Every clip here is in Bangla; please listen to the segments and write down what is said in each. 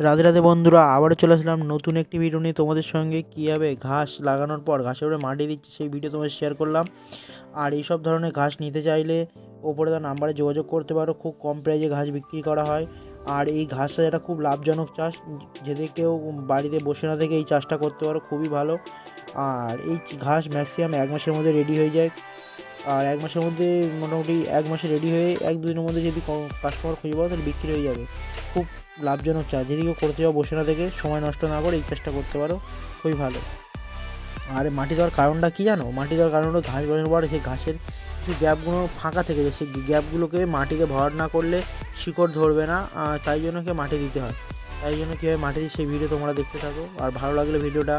রাধে রাধে বন্ধুরা, আবারও চলে আসলাম নতুন একটি ভিডিও নিয়ে তোমাদের সঙ্গে। কীভাবে ঘাস লাগানোর পর ঘাসের উপরে মাটি দিচ্ছি সেই ভিডিও তোমাদের শেয়ার করলাম। আর এইসব ধরনের ঘাস নিতে চাইলে ওপরে তার নাম্বারে যোগাযোগ করতে পারো। খুব কম প্রাইজে ঘাস বিক্রি করা হয়। আর এই ঘাসটা এটা খুব লাভজনক চাষ, যদি কেউ বাড়িতে বসে না থেকে এই চাষটা করতে পারো, খুবই ভালো। আর এই ঘাস ম্যাক্সিমাম 1 মাসের মধ্যে রেডি হয়ে যায়। আর 1 মাসের মধ্যে মোটামুটি 1 মাসে রেডি হয়ে 1-2 দিনের মধ্যে যদি কাস্টমার খুঁজে পাও তাহলে বিক্রি হয়ে যাবে। খুব লাভজনক চাষ, যদি কেউ করতে যাও বসে না থেকে, সময় নষ্ট না করে এই চাষটা করতে পারো, খুবই ভালো। আর মাটি দেওয়ার কারণটা কী জানো? মাটি দেওয়ার কারণ হলো ঘাস বানানোর পর সেই ঘাসের যে গ্যাপগুলো ফাঁকা থেকে যায়, সেই গ্যাপগুলোকে মাটিতে ভরাট না করলে শিকড় ধরবে না, তাই জন্য মাটি দিতে হয়। তাই জন্য কীভাবে মাটি দিই সেই ভিডিও তোমরা দেখতে থাকো। আর ভালো লাগলে ভিডিওটা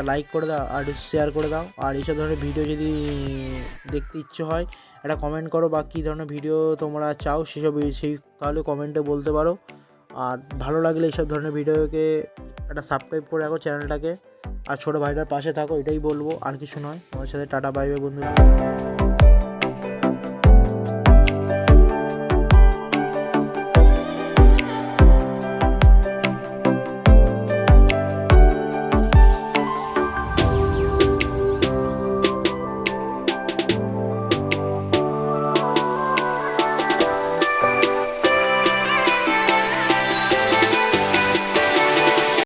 লাইক করে দাও আর শেয়ার করে দাও। আর এইসব ধরনের ভিডিও যদি দেখতে ইচ্ছে হয় একটা কমেন্ট করো, বা কী ধরনের ভিডিও তোমরা চাও সেই তাহলে কমেন্টে বলতে পারো। আর ভালো লাগলে এইসব ধরনের ভিডিওকে একটা সাবস্ক্রাইব করে রাখো চ্যানেলটাকে। আর ছোটো ভাইটার পাশে থাকো, এটাই বলবো, আর কিছু নয়। আমার সাথে টাটা বাই বাই বন্ধুরা।